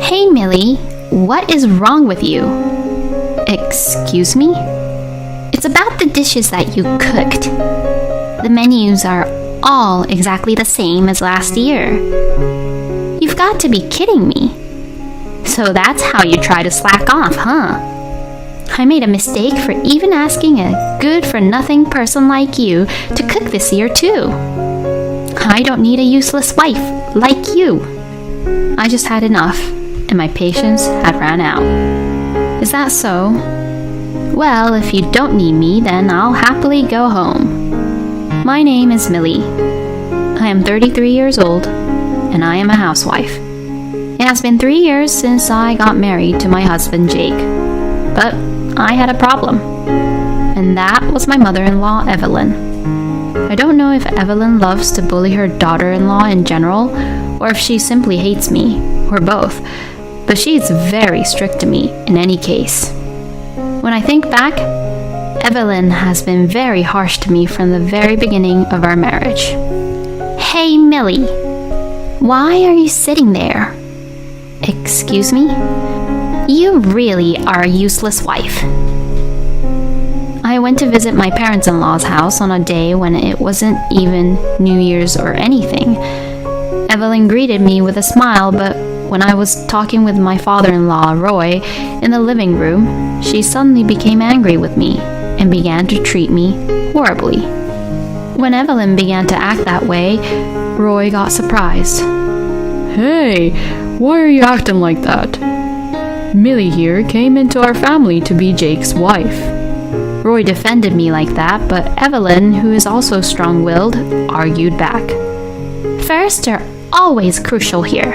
Hey, Millie, what is wrong with you? Excuse me? It's about the dishes that you cooked. The menus are all exactly the same as last year. You've got to be kidding me. So that's how you try to slack off, huh? I made a mistake for even asking a good-for-nothing person like you to cook this year, too. I don't need a useless wife like you. I just had enough, and my patience had ran out. Is that so? Well, if you don't need me, then I'll happily go home. My name is Millie. I am 33 years old, and I am a housewife. It has been 3 years since I got married to my husband, Jake. But I had a problem, and that was my mother-in-law, Evelyn. I don't know if Evelyn loves to bully her daughter-in-law in general, or if she simply hates me, or both, but she's very strict to me in any case. When I think back, Evelyn has been very harsh to me from the very beginning of our marriage. Hey, Millie, why are you sitting there? Excuse me? You really are a useless wife. I went to visit my parents-in-law's house on a day when it wasn't even New Year's or anything. Evelyn greeted me with a smile, but when I was talking with my father-in-law, Roy, in the living room, she suddenly became angry with me and began to treat me horribly. When Evelyn began to act that way, Roy got surprised. Hey, why are you acting like that? Millie here came into our family to be Jake's wife. Roy defended me like that, but Evelyn, who is also strong-willed, argued back. First are always crucial here.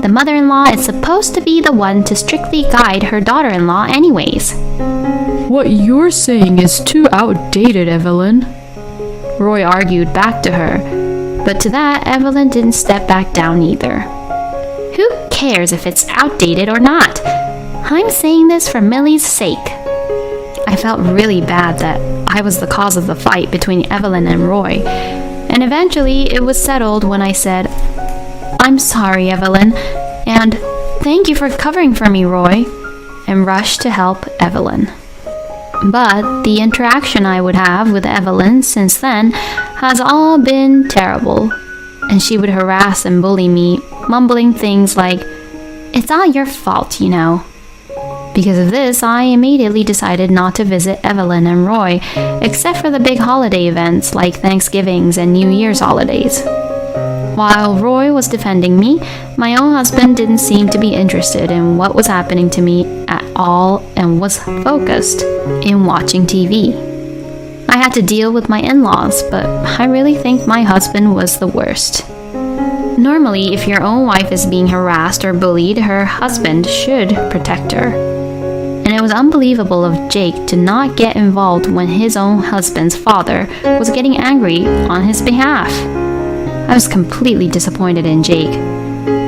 The mother-in-law is supposed to be the one to strictly guide her daughter-in-law anyways. What you're saying is too outdated, Evelyn. Roy argued back to her, but to that, Evelyn didn't step back down either. Who cares if it's outdated or not? I'm saying this for Millie's sake. I felt really bad that I was the cause of the fight between Evelyn and Roy, and eventually it was settled when I said, I'm sorry, Evelyn, and thank you for covering for me, Roy, and rushed to help Evelyn. But the interaction I would have with Evelyn since then has all been terrible, and she would harass and bully me, mumbling things like, it's all your fault, you know. Because of this, I immediately decided not to visit Evelyn and Roy, except for the big holiday events like Thanksgivings and New Year's holidays. While Roy was defending me, my own husband didn't seem to be interested in what was happening to me at all and was focused in watching TV. I had to deal with my in-laws, but I really think my husband was the worst. Normally, if your own wife is being harassed or bullied, her husband should protect her. And it was unbelievable of Jake to not get involved when his own husband's father was getting angry on his behalf. I was completely disappointed in Jake,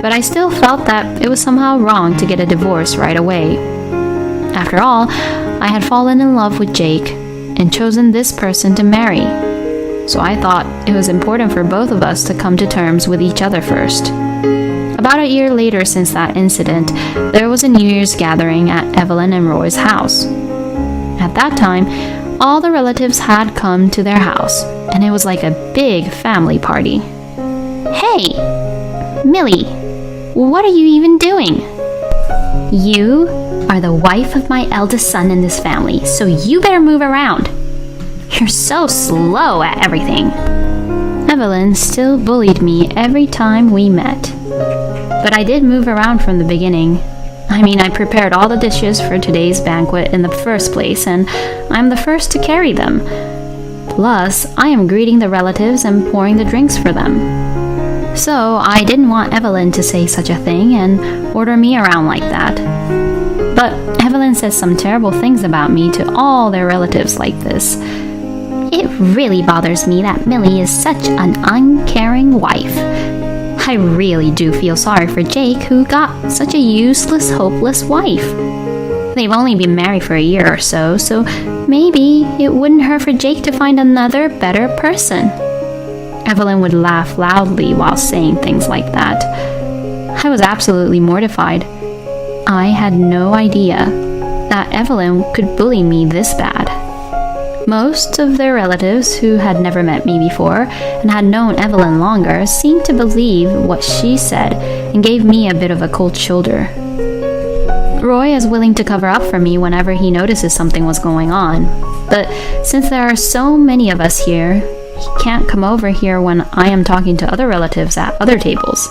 but I still felt that it was somehow wrong to get a divorce right away. After all, I had fallen in love with Jake and chosen this person to marry, so I thought it was important for both of us to come to terms with each other first. About a year later since that incident, there was a New Year's gathering at Evelyn and Roy's house. At that time, all the relatives had come to their house, and it was like a big family party. Hey, Millie, what are you even doing? You are the wife of my eldest son in this family, so you better move around. You're so slow at everything. Evelyn still bullied me every time we met. But I did move around from the beginning. I prepared all the dishes for today's banquet in the first place, and I'm the first to carry them. Plus, I am greeting the relatives and pouring the drinks for them. So, I didn't want Evelyn to say such a thing and order me around like that. But Evelyn says some terrible things about me to all their relatives like this. It really bothers me that Millie is such an uncaring wife. I really do feel sorry for Jake, who got such a useless, hopeless wife. They've only been married for a year or so maybe it wouldn't hurt for Jake to find another, better person. Evelyn would laugh loudly while saying things like that. I was absolutely mortified. I had no idea that Evelyn could bully me this bad. Most of their relatives who had never met me before and had known Evelyn longer seemed to believe what she said and gave me a bit of a cold shoulder. Roy is willing to cover up for me whenever he notices something was going on, but since there are so many of us here, he can't come over here when I am talking to other relatives at other tables.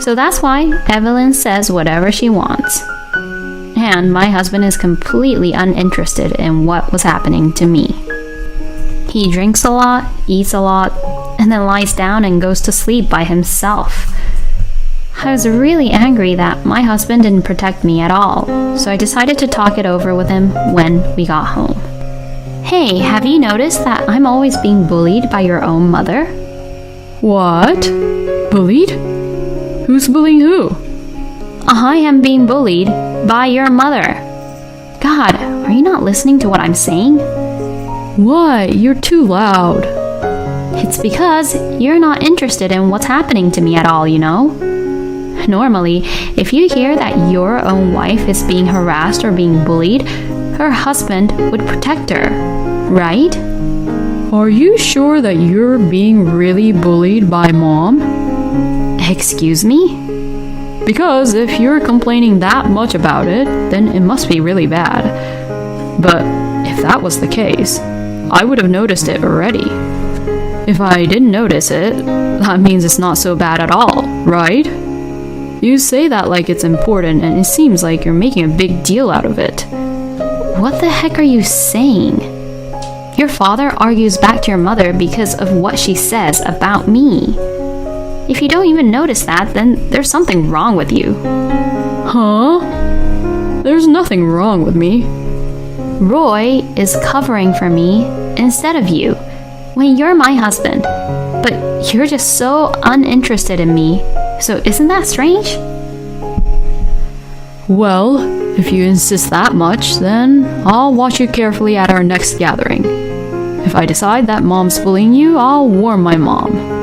So that's why Evelyn says whatever she wants. And my husband is completely uninterested in what was happening to me. He drinks a lot, eats a lot, and then lies down and goes to sleep by himself. I was really angry that my husband didn't protect me at all, so I decided to talk it over with him when we got home. Hey, have you noticed that I'm always being bullied by your own mother? What? Bullied? Who's bullying who? I am being bullied by your mother. God, are you not listening to what I'm saying? Why? You're too loud. It's because you're not interested in what's happening to me at all, you know? Normally, if you hear that your own wife is being harassed or being bullied, her husband would protect her, right? Are you sure that you're being really bullied by Mom? Excuse me? Because if you're complaining that much about it, then it must be really bad. But if that was the case, I would have noticed it already. If I didn't notice it, that means it's not so bad at all, right? You say that like it's important, and it seems like you're making a big deal out of it. What the heck are you saying? Your father argues back to your mother because of what she says about me. If you don't even notice that, then there's something wrong with you. Huh? There's nothing wrong with me. Roy is covering for me instead of you, when you're my husband. But you're just so uninterested in me, so isn't that strange? Well, if you insist that much, then I'll watch you carefully at our next gathering. If I decide that Mom's bullying you, I'll warn my mom.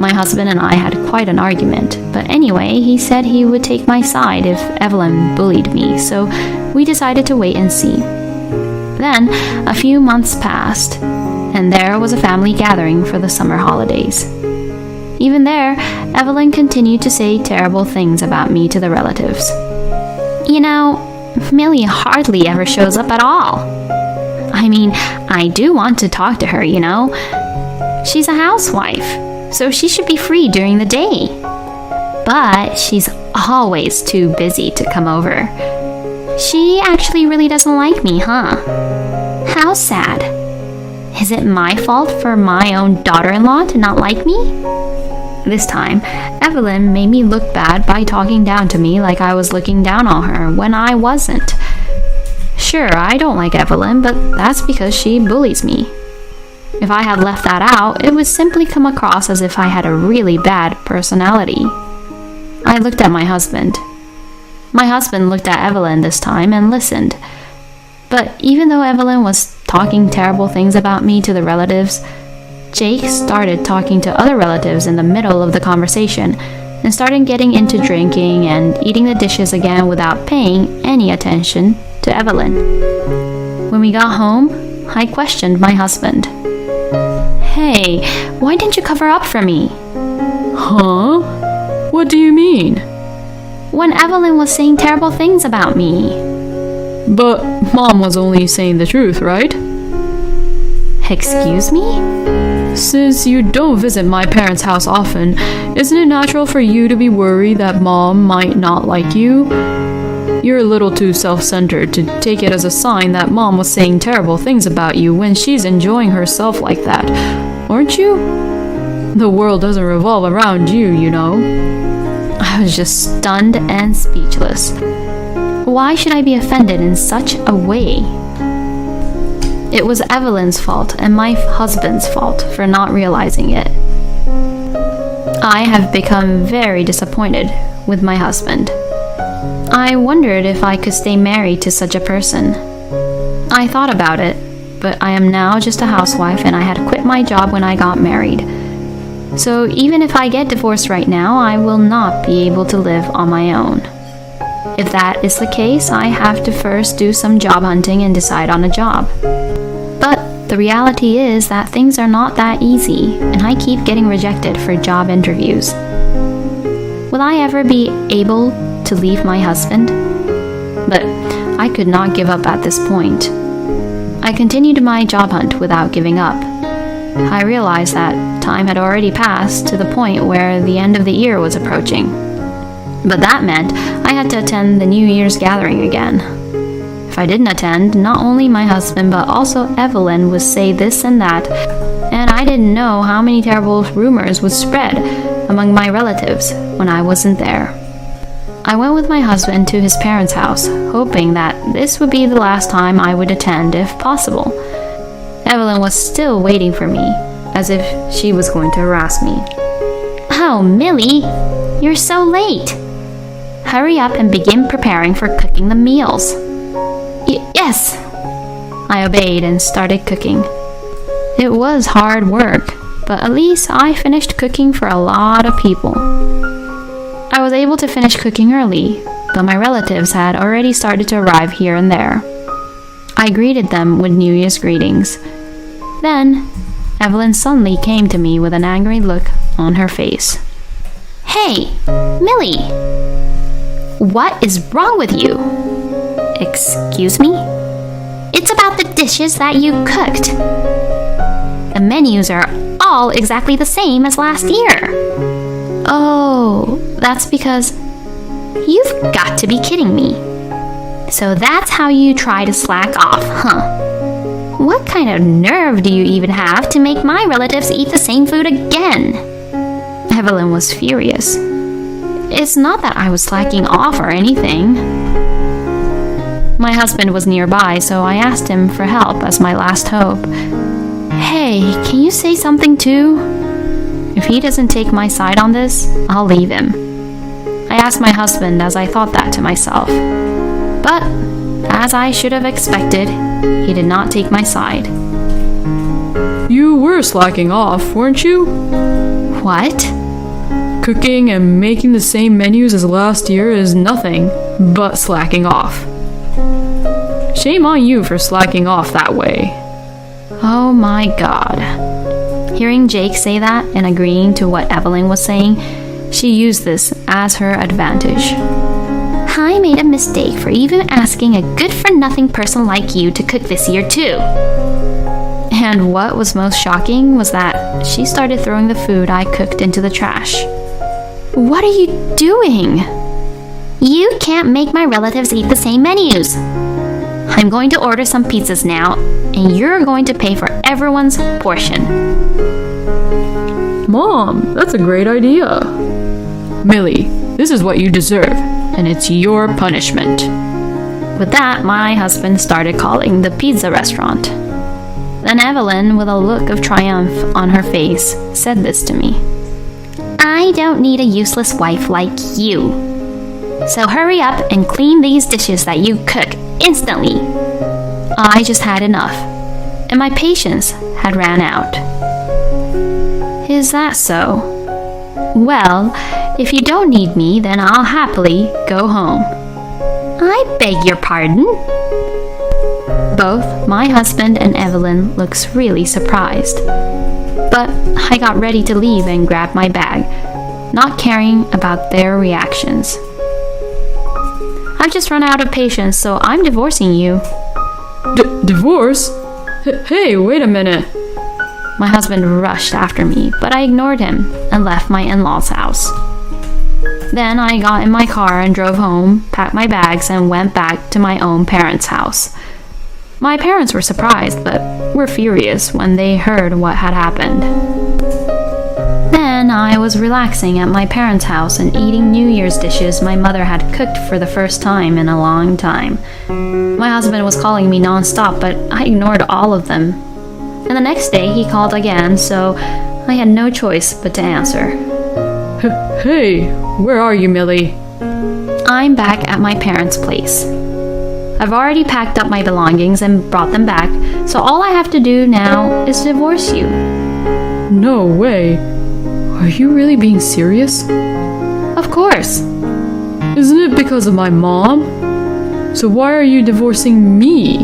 My husband and I had quite an argument, but anyway, he said he would take my side if Evelyn bullied me, so we decided to wait and see. Then, a few months passed, and there was a family gathering for the summer holidays. Even there, Evelyn continued to say terrible things about me to the relatives. You know, Millie hardly ever shows up at all. I mean, I do want to talk to her, you know. She's a housewife, so she should be free during the day. But she's always too busy to come over. She actually really doesn't like me, huh? How sad. Is it my fault for my own daughter-in-law to not like me? This time, Evelyn made me look bad by talking down to me like I was looking down on her when I wasn't. Sure, I don't like Evelyn, but that's because she bullies me. If I had left that out, it would simply come across as if I had a really bad personality. I looked at my husband. My husband looked at Evelyn this time and listened. But even though Evelyn was talking terrible things about me to the relatives, Jake started talking to other relatives in the middle of the conversation and started getting into drinking and eating the dishes again without paying any attention to Evelyn. When we got home, I questioned my husband. Hey, why didn't you cover up for me? Huh? What do you mean? When Evelyn was saying terrible things about me. But Mom was only saying the truth, right? Excuse me? Since you don't visit my parents' house often, isn't it natural for you to be worried that Mom might not like you? You're a little too self-centered to take it as a sign that Mom was saying terrible things about you when she's enjoying herself like that, aren't you? The world doesn't revolve around you, you know. I was just stunned and speechless. Why should I be offended in such a way? It was Evelyn's fault and my husband's fault for not realizing it. I have become very disappointed with my husband. I wondered if I could stay married to such a person. I thought about it, but I am now just a housewife and I had quit my job when I got married. So even if I get divorced right now, I will not be able to live on my own. If that is the case, I have to first do some job hunting and decide on a job. But the reality is that things are not that easy, and I keep getting rejected for job interviews. Will I ever be able to leave my husband? But I could not give up at this point. I continued my job hunt without giving up. I realized that time had already passed to the point where the end of the year was approaching. But that meant I had to attend the New Year's gathering again. If I didn't attend, not only my husband but also Evelyn would say this and that, and I didn't know how many terrible rumors would spread among my relatives when I wasn't there. I went with my husband to his parents' house, hoping that this would be the last time I would attend if possible. Evelyn was still waiting for me, as if she was going to harass me. Oh, Millie, you're so late. Hurry up and begin preparing for cooking the meals. Yes! I obeyed and started cooking. It was hard work, but at least I finished cooking for a lot of people. I was able to finish cooking early, though my relatives had already started to arrive here and there. I greeted them with New Year's greetings. Then, Evelyn suddenly came to me with an angry look on her face. Hey, Millie! What is wrong with you? Excuse me? It's about the dishes that you cooked. The menus are all exactly the same as last year. Oh, that's because... You've got to be kidding me. So that's how you try to slack off, huh? What kind of nerve do you even have to make my relatives eat the same food again? Evelyn was furious. It's not that I was slacking off or anything. My husband was nearby, so I asked him for help as my last hope. Hey, can you say something too? If he doesn't take my side on this, I'll leave him. I asked my husband as I thought that to myself. But, as I should have expected, he did not take my side. You were slacking off, weren't you? What? Cooking and making the same menus as last year is nothing but slacking off. Shame on you for slacking off that way. Oh my God. Hearing Jake say that and agreeing to what Evelyn was saying, she used this as her advantage. I made a mistake for even asking a good-for-nothing person like you to cook this year too. And what was most shocking was that she started throwing the food I cooked into the trash. What are you doing? You can't make my relatives eat the same menus. I'm going to order some pizzas now, and you're going to pay for everyone's portion. Mom, that's a great idea. Millie, this is what you deserve, and it's your punishment. With that, my husband started calling the pizza restaurant. Then Evelyn, with a look of triumph on her face, said this to me. I don't need a useless wife like you. So hurry up and clean these dishes that you cook instantly. I just had enough, and my patience had ran out. Is that so? Well, if you don't need me, then I'll happily go home. I beg your pardon? Both my husband and Evelyn looked really surprised. But I got ready to leave and grabbed my bag, not caring about their reactions. I've just run out of patience, so I'm divorcing you. Divorce? Hey, wait a minute. My husband rushed after me, but I ignored him and left my in-laws' house. Then I got in my car and drove home, packed my bags, and went back to my own parents' house. My parents were surprised, but were furious when they heard what had happened. Then I was relaxing at my parents' house and eating New Year's dishes my mother had cooked for the first time in a long time. My husband was calling me non-stop, but I ignored all of them. And the next day he called again, so I had no choice but to answer. Hey, where are you, Millie? I'm back at my parents' place. I've already packed up my belongings and brought them back, so all I have to do now is divorce you. No way. Are you really being serious? Of course. Isn't it because of my mom? So why are you divorcing me?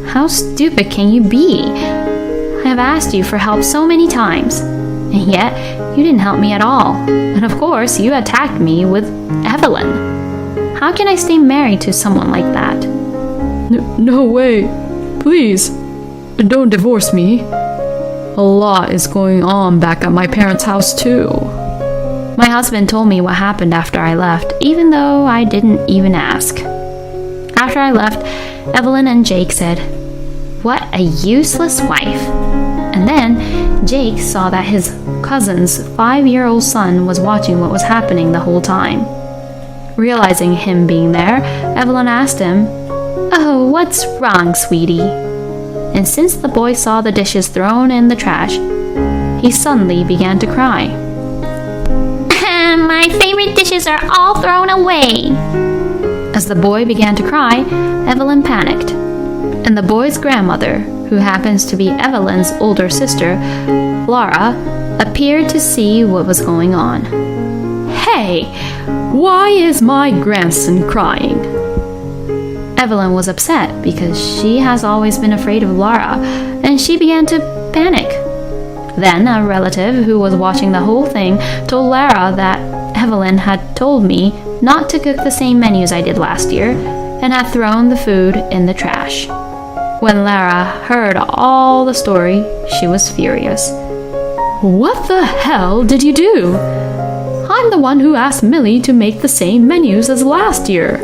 How stupid can you be? I have asked you for help so many times, and yet you didn't help me at all. And of course, you attacked me with Evelyn. How can I stay married to someone like that? No way. Please, don't divorce me. A lot is going on back at my parents' house too. My husband told me what happened after I left, even though I didn't even ask. After I left, Evelyn and Jake said, "What a useless wife." And then Jake saw that his cousin's 5-year-old son was watching what was happening the whole time. Realizing him being there, Evelyn asked him, "Oh, what's wrong, sweetie?" And since the boy saw the dishes thrown in the trash, he suddenly began to cry. My favorite dishes are all thrown away. As the boy began to cry, Evelyn panicked, and the boy's grandmother, who happens to be Evelyn's older sister, Laura, appeared to see what was going on. Hey, why is my grandson crying? Evelyn was upset because she has always been afraid of Laura, and she began to panic. Then a relative who was watching the whole thing told Lara that Evelyn had told me not to cook the same menus I did last year and had thrown the food in the trash. When Lara heard all the story, she was furious. What the hell did you do? I'm the one who asked Millie to make the same menus as last year.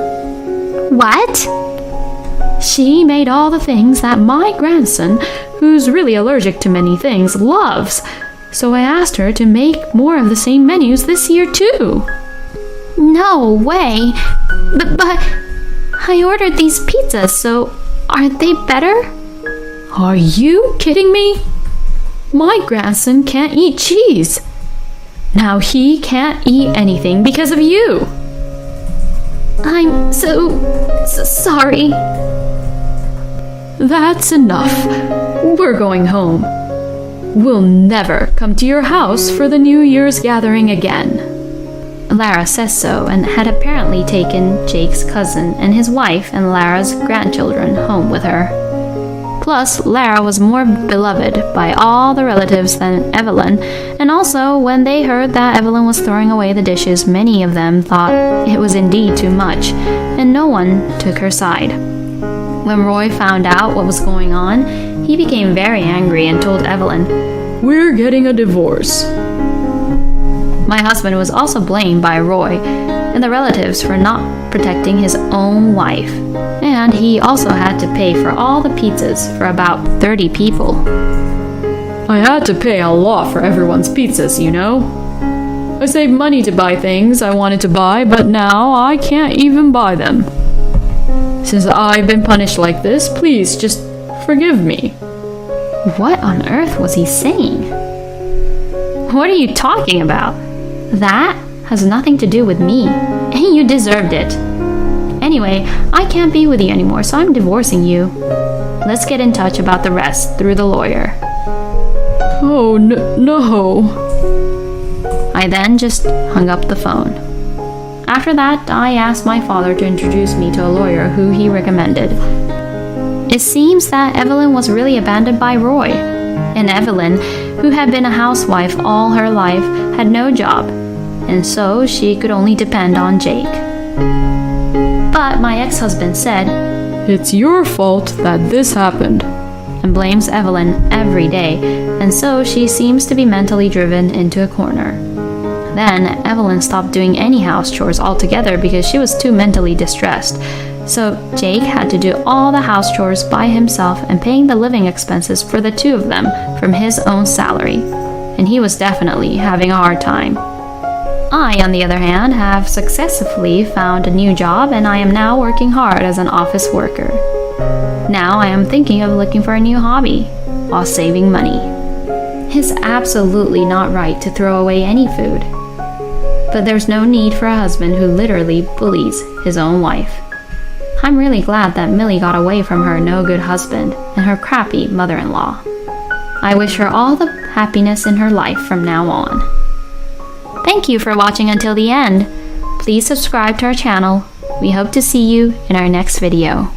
What? She made all the things that my grandson, who's really allergic to many things, loves. So I asked her to make more of the same menus this year too. No way. But I ordered these pizzas, so aren't they better? Are you kidding me? My grandson can't eat cheese. Now he can't eat anything because of you. I'm so sorry. That's enough. We're going home. We'll never come to your house for the New Year's gathering again. Lara says so and had apparently taken Jake's cousin and his wife and Lara's grandchildren home with her. Plus, Lara was more beloved by all the relatives than Evelyn, and also when they heard that Evelyn was throwing away the dishes, many of them thought it was indeed too much, and no one took her side. When Roy found out what was going on, he became very angry and told Evelyn, "We're getting a divorce." My husband was also blamed by Roy and the relatives for not protecting his own wife, and he also had to pay for all the pizzas for about 30 people. I had to pay a lot for everyone's pizzas, you know. I saved money to buy things I wanted to buy, but now I can't even buy them. Since I've been punished like this, please just forgive me. What on earth was he saying? What are you talking about? That has nothing to do with me, and you deserved it. Anyway, I can't be with you anymore, so I'm divorcing you. Let's get in touch about the rest through the lawyer. Oh, no. I then just hung up the phone. After that, I asked my father to introduce me to a lawyer who he recommended. It seems that Evelyn was really abandoned by Roy, and Evelyn, who had been a housewife all her life, had no job, and so she could only depend on Jake. But my ex-husband said, "It's your fault that this happened," and blames Evelyn every day, and so she seems to be mentally driven into a corner. Then Evelyn stopped doing any house chores altogether because she was too mentally distressed. So Jake had to do all the house chores by himself and paying the living expenses for the two of them from his own salary. And he was definitely having a hard time. I, on the other hand, have successfully found a new job and I am now working hard as an office worker. Now I am thinking of looking for a new hobby while saving money. It's absolutely not right to throw away any food. But there's no need for a husband who literally bullies his own wife. I'm really glad that Millie got away from her no-good husband and her crappy mother-in-law. I wish her all the happiness in her life from now on. Thank you for watching until the end. Please subscribe to our channel. We hope to see you in our next video.